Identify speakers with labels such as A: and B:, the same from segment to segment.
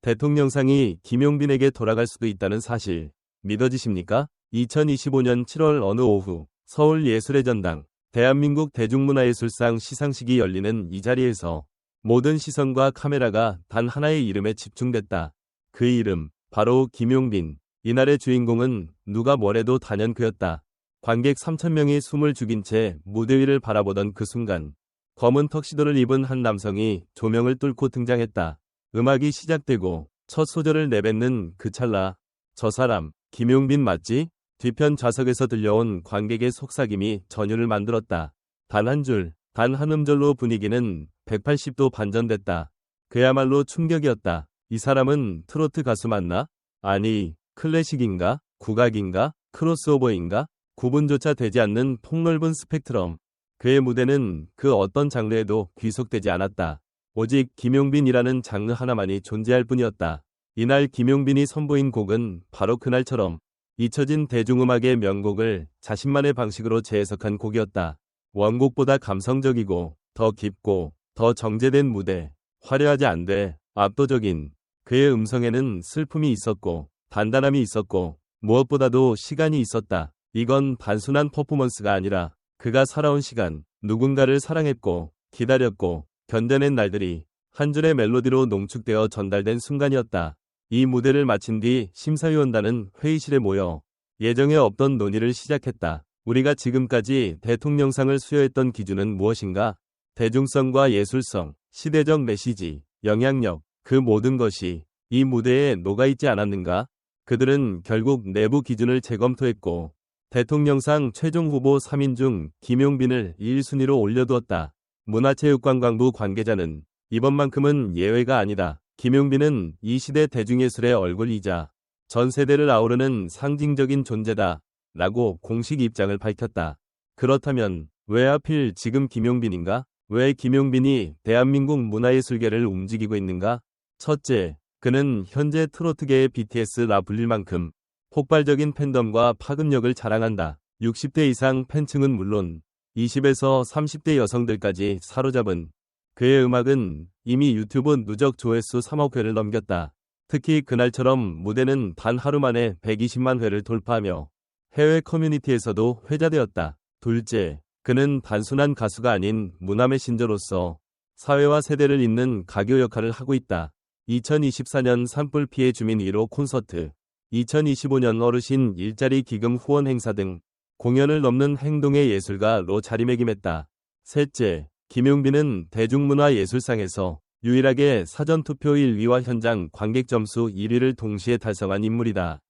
A: 대통령상이 김용빈에게 돌아갈 수도 있다는 사실 믿어지십니까? 2025년 7월 어느 오후 서울예술의 전당 대한민국 대중문화예술상 시상식이 열리는 이 자리에서 모든 시선과 카메라가 단 하나의 이름에 집중됐다. 그 이름 바로 김용빈. 이날의 주인공은 누가 뭐래도 단연 그였다. 관객 3,000명이 숨을 죽인 채 무대 위를 바라보던 그 순간 검은 턱시도를 입은 한 남성이 조명을 뚫고 등장했다. 음악이 시작되고 첫 소절을 내뱉는 그 찰나 저 사람 김용빈 맞지? 뒤편 좌석에서 들려온 관객의 속삭임이 전율을 만들었다. 단 한 줄, 단 한 음절로 분위기는 180도 반전됐다. 그야말로 충격이었다. 이 사람은 트로트 가수 맞나? 아니, 클래식인가? 국악인가? 크로스오버인가? 구분조차 되지 않는 폭넓은 스펙트럼. 그의 무대는 그 어떤 장르에도 귀속되지 않았다. 오직 김용빈이라는 장르 하나만이 존재할 뿐이었다. 이날 김용빈이 선보인 곡은 바로 그날처럼 잊혀진 대중음악의 명곡을 자신만의 방식으로 재해석한 곡이었다. 원곡보다 감성적이고 더 깊고 더 정제된 무대, 화려하지 않되 압도적인 그의 음성에는 슬픔이 있었고 단단함이 있었고 무엇보다도 시간이 있었다. 이건 단순한 퍼포먼스가 아니라 그가 살아온 시간, 누군가를 사랑했고 기다렸고 견뎌낸 날들이 한 줄의 멜로디로 농축되어 전달된 순간이었다. 이 무대를 마친 뒤 심사위원단은 회의실에 모여 예정에 없던 논의를 시작했다. 우리가 지금까지 대통령상을 수여했던 기준은 무엇인가? 대중성과 예술성, 시대적 메시지, 영향력, 그 모든 것이 이 무대에 녹아있지 않았는가? 그들은 결국 내부 기준을 재검토했고 대통령상 최종 후보 3인 중 김용빈을 1순위로 올려두었다. 문화체육관광부 관계자는 이번만큼은 예외가 아니다. 김용빈은 이 시대 대중예술의 얼굴이자 전 세대를 아우르는 상징적인 존재다. 라고 공식 입장을 밝혔다. 그렇다면 왜 하필 지금 김용빈인가? 왜 김용빈이 대한민국 문화예술계를 움직이고 있는가? 첫째, 그는 현재 트로트계의 BTS라 불릴 만큼 폭발적인 팬덤과 파급력을 자랑한다. 60대 이상 팬층은 물론 20에서 30대 여성들까지 사로잡은 그의 음악은 이미 유튜브 누적 조회수 3억 회를 넘겼다. 특히 그날처럼 무대는 단 하루 만에 120만 회를 돌파하며 해외 커뮤니티에서도 회자되었다. 둘째, 그는 단순한 가수가 아닌 문화 메신저로서 사회와 세대를 잇는 가교 역할을 하고 있다. 2024년 산불 피해 주민 위로 콘서트, 2025년 어르신 일자리 기금 후원 행사 등 공연을 넘는 행동의 예술가로 자리매김했다. 셋째, 김용빈은 대중문화 예술상에서 유일하게 사전투표 1위와 현장 관객 점수 1위를 동시에 달성한 인물이다.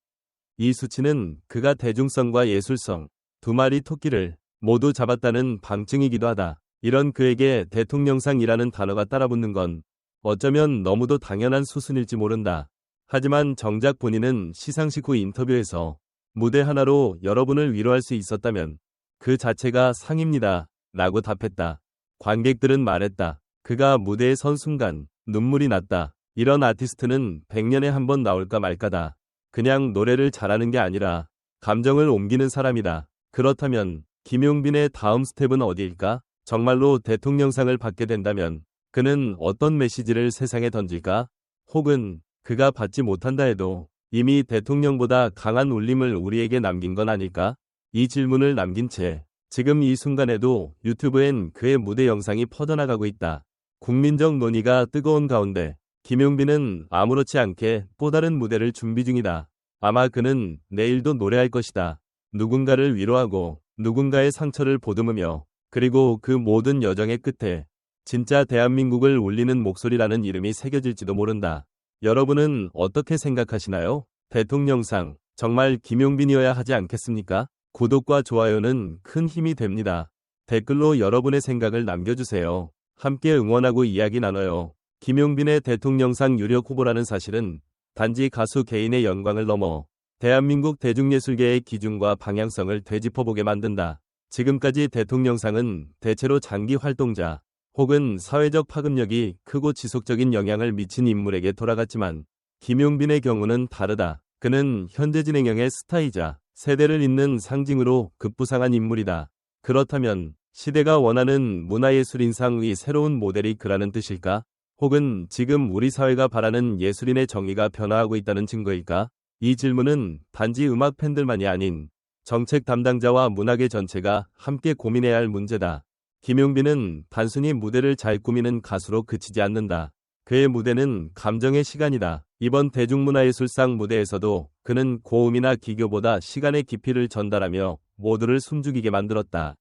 A: 이 수치는 그가 대중성과 예술성, 두 마리 토끼를 모두 잡았다는 방증이기도 하다. 이런 그에게 대통령상이라는 단어가 따라붙는 건 어쩌면 너무도 당연한 수순일지 모른다. 하지만 정작 본인은 시상식 후 인터뷰에서 무대 하나로 여러분을 위로할 수 있었다면 그 자체가 상입니다. 라고 답했다. 관객들은 말했다. 그가 무대에 선 순간 눈물이 났다. 이런 아티스트는 100년에 한 번 나올까 말까다. 그냥 노래를 잘하는 게 아니라 감정을 옮기는 사람이다. 그렇다면 김용빈의 다음 스텝은 어디일까? 정말로 대통령상을 받게 된다면 그는 어떤 메시지를 세상에 던질까? 혹은 그가 받지 못한다 해도 이미 대통령보다 강한 울림을 우리에게 남긴 건 아닐까? 이 질문을 남긴 채 지금 이 순간에도 유튜브엔 그의 무대 영상이 퍼져나가고 있다. 국민적 논의가 뜨거운 가운데 김용빈은 아무렇지 않게 또 다른 무대를 준비 중이다. 아마 그는 내일도 노래할 것이다. 누군가를 위로하고 누군가의 상처를 보듬으며 그리고 그 모든 여정의 끝에 진짜 대한민국을 울리는 목소리라는 이름이 새겨질지도 모른다. 여러분은 어떻게 생각하시나요? 대통령상 정말 김용빈이어야 하지 않겠습니까? 구독과 좋아요는 큰 힘이 됩니다. 댓글로 여러분의 생각을 남겨주세요. 함께 응원하고 이야기 나눠요. 김용빈의 대통령상 유력 후보라는 사실은 단지 가수 개인의 영광을 넘어 대한민국 대중예술계의 기준과 방향성을 되짚어보게 만든다. 지금까지 대통령상은 대체로 장기 활동자 혹은 사회적 파급력이 크고 지속적인 영향을 미친 인물에게 돌아갔지만 김용빈의 경우는 다르다. 그는 현재 진행형의 스타이자 세대를 잇는 상징으로 급부상한 인물이다. 그렇다면 시대가 원하는 문화예술인상의 새로운 모델이 그라는 뜻일까? 혹은 지금 우리 사회가 바라는 예술인의 정의가 변화하고 있다는 증거일까? 이 질문은 단지 음악 팬들만이 아닌 정책 담당자와 문화계 전체가 함께 고민해야 할 문제다. 김용빈은 단순히 무대를 잘 꾸미는 가수로 그치지 않는다. 그의 무대는 감정의 시간이다. 이번 대중문화예술상 무대에서도 그는 고음이나 기교보다 시간의 깊이를 전달하며 모두를 숨죽이게 만들었다.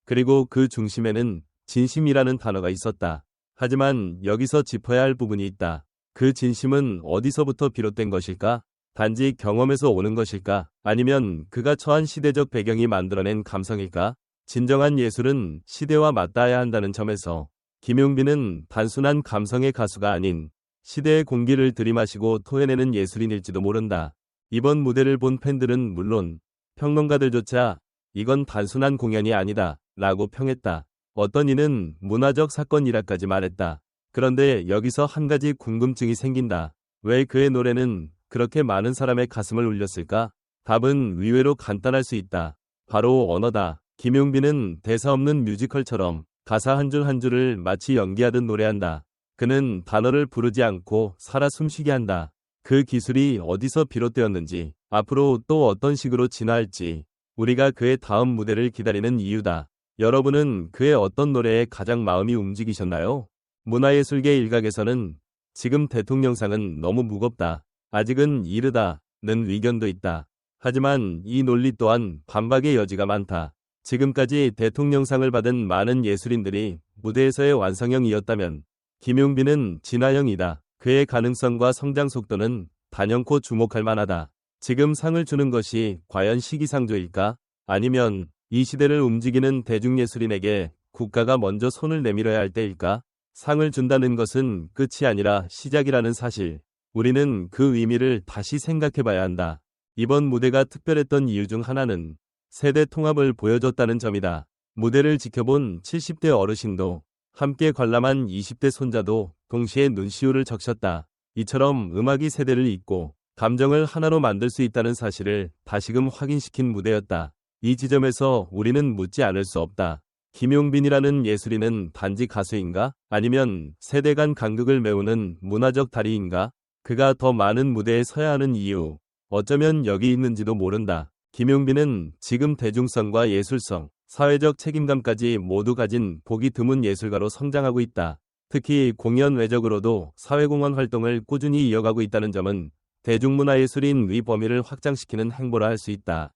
A: 그리고 그 중심에는 진심이라는 단어가 있었다. 하지만 여기서 짚어야 할 부분이 있다. 그 진심은 어디서부터 비롯된 것일까? 단지 경험에서 오는 것일까? 아니면 그가 처한 시대적 배경이 만들어낸 감성일까? 진정한 예술은 시대와 맞닿아야 한다는 점에서 김용빈은 단순한 감성의 가수가 아닌 시대의 공기를 들이마시고 토해내는 예술인일지도 모른다. 이번 무대를 본 팬들은 물론 평론가들조차 이건 단순한 공연이 아니다 라고 평했다. 어떤 이는 문화적 사건이라까지 말했다. 그런데 여기서 한 가지 궁금증이 생긴다. 왜 그의 노래는 그렇게 많은 사람의 가슴을 울렸을까? 답은 의외로 간단할 수 있다. 바로 언어다. 김용빈은 대사 없는 뮤지컬처럼 가사 한 줄 한 줄을 마치 연기하듯 노래한다. 그는 단어를 부르지 않고 살아 숨쉬게 한다. 그 기술이 어디서 비롯되었는지, 앞으로 또 어떤 식으로 진화할지, 우리가 그의 다음 무대를 기다리는 이유다. 여러분은 그의 어떤 노래에 가장 마음이 움직이셨나요? 문화예술계 일각에서는 지금 대통령상은 너무 무겁다. 아직은 이르다는 의견도 있다. 하지만 이 논리 또한 반박의 여지가 많다. 지금까지 대통령상을 받은 많은 예술인들이 무대에서의 완성형이었다면 김용빈은 진화형이다. 그의 가능성과 성장 속도는 단연코 주목할 만하다. 지금 상을 주는 것이 과연 시기상조일까? 아니면 이 시대를 움직이는 대중예술인에게 국가가 먼저 손을 내밀어야 할 때일까? 상을 준다는 것은 끝이 아니라 시작이라는 사실. 우리는 그 의미를 다시 생각해봐야 한다. 이번 무대가 특별했던 이유 중 하나는 세대 통합을 보여줬다는 점이다. 무대를 지켜본 70대 어르신도 함께 관람한 20대 손자도 동시에 눈시울을 적셨다. 이처럼 음악이 세대를 잇고 감정을 하나로 만들 수 있다는 사실을 다시금 확인시킨 무대였다. 이 지점에서 우리는 묻지 않을 수 없다. 김용빈이라는 예술인은 단지 가수인가? 아니면 세대 간 간극을 메우는 문화적 다리인가? 그가 더 많은 무대에 서야 하는 이유, 어쩌면 여기 있는지도 모른다. 김용빈은 지금 대중성과 예술성, 사회적 책임감까지 모두 가진 보기 드문 예술가로 성장하고 있다. 특히 공연 외적으로도 사회공헌 활동을 꾸준히 이어가고 있다는 점은 대중문화예술인의 범위를 확장시키는 행보라 할 수 있다.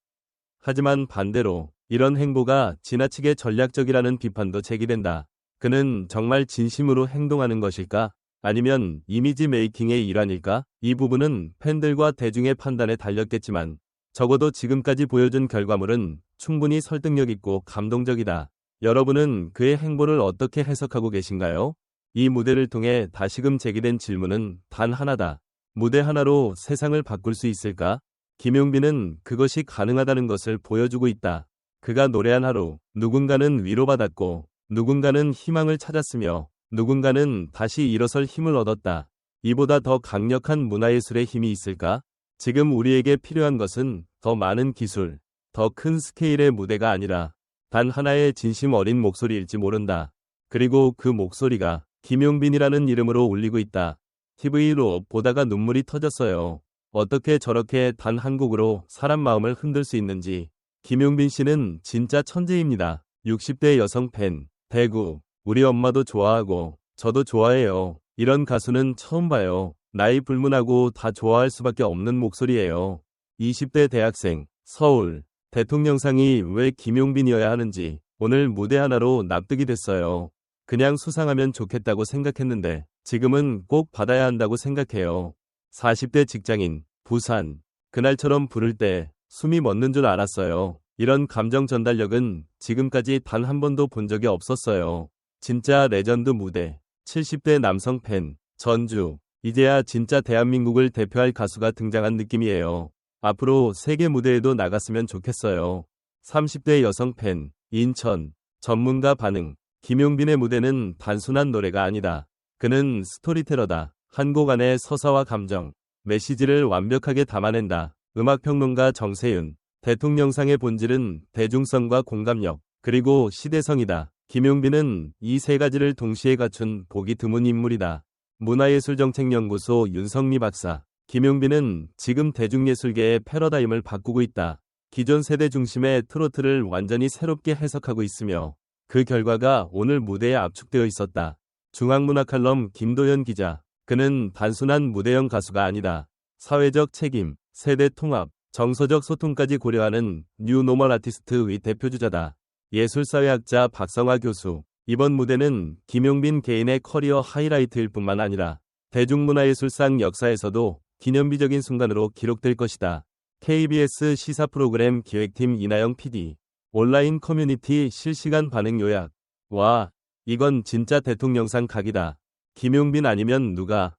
A: 하지만 반대로 이런 행보가 지나치게 전략적이라는 비판도 제기된다. 그는 정말 진심으로 행동하는 것일까? 아니면 이미지 메이킹의 일환일까? 이 부분은 팬들과 대중의 판단에 달렸겠지만 적어도 지금까지 보여준 결과물은 충분히 설득력 있고 감동적이다. 여러분은 그의 행보를 어떻게 해석하고 계신가요? 이 무대를 통해 다시금 제기된 질문은 단 하나다. 무대 하나로 세상을 바꿀 수 있을까? 김용빈은 그것이 가능하다는 것을 보여주고 있다. 그가 노래한 하루, 누군가는 위로받았고, 누군가는 희망을 찾았으며, 누군가는 다시 일어설 힘을 얻었다. 이보다 더 강력한 문화예술의 힘이 있을까? 지금 우리에게 필요한 것은 더 많은 기술, 더 큰 스케일의 무대가 아니라 단 하나의 진심 어린 목소리일지 모른다. 그리고 그 목소리가 김용빈이라는 이름으로 울리고 있다. TV로 보다가 눈물이 터졌어요. 어떻게 저렇게 단 한 곡으로 사람 마음을 흔들 수 있는지. 김용빈 씨는 진짜 천재입니다. 60대 여성 팬, 대구, 우리 엄마도 좋아하고 저도 좋아해요. 이런 가수는 처음 봐요. 나이 불문하고 다 좋아할 수밖에 없는 목소리예요. 20대 대학생, 서울, 대통령상이 왜 김용빈이어야 하는지 오늘 무대 하나로 납득이 됐어요. 그냥 수상하면 좋겠다고 생각했는데 지금은 꼭 받아야 한다고 생각해요. 40대 직장인, 부산, 그날처럼 부를 때 숨이 멎는 줄 알았어요. 이런 감정 전달력은 지금까지 단 한 번도 본 적이 없었어요. 진짜 레전드 무대. 70대 남성 팬, 전주. 이제야 진짜 대한민국을 대표할 가수가 등장한 느낌이에요. 앞으로 세계 무대에도 나갔으면 좋겠어요. 30대 여성 팬, 인천. 전문가 반응. 김용빈의 무대는 단순한 노래가 아니다. 그는 스토리텔러다. 한 곡 안에 서사와 감정, 메시지를 완벽하게 담아낸다. 음악평론가 정세윤. 대통령상의 본질은 대중성과 공감력, 그리고 시대성이다. 김용빈은 이 세 가지를 동시에 갖춘 보기 드문 인물이다. 문화예술정책연구소 윤성미 박사. 김용빈은 지금 대중예술계의 패러다임을 바꾸고 있다. 기존 세대 중심의 트로트를 완전히 새롭게 해석하고 있으며 그 결과가 오늘 무대에 압축되어 있었다. 중앙문화칼럼 김도현 기자. 그는 단순한 무대형 가수가 아니다. 사회적 책임, 세대 통합, 정서적 소통까지 고려하는 뉴노멀 아티스트의 대표주자다. 예술사회학자 박성화 교수. 이번 무대는 김용빈 개인의 커리어 하이라이트일 뿐만 아니라 대중문화예술상 역사에서도 기념비적인 순간으로 기록될 것이다. KBS 시사 프로그램 기획팀 이나영 PD. 온라인 커뮤니티 실시간 반응 요약. 와, 이건 진짜 대통령상 각이다. 김용빈 아니면 누가.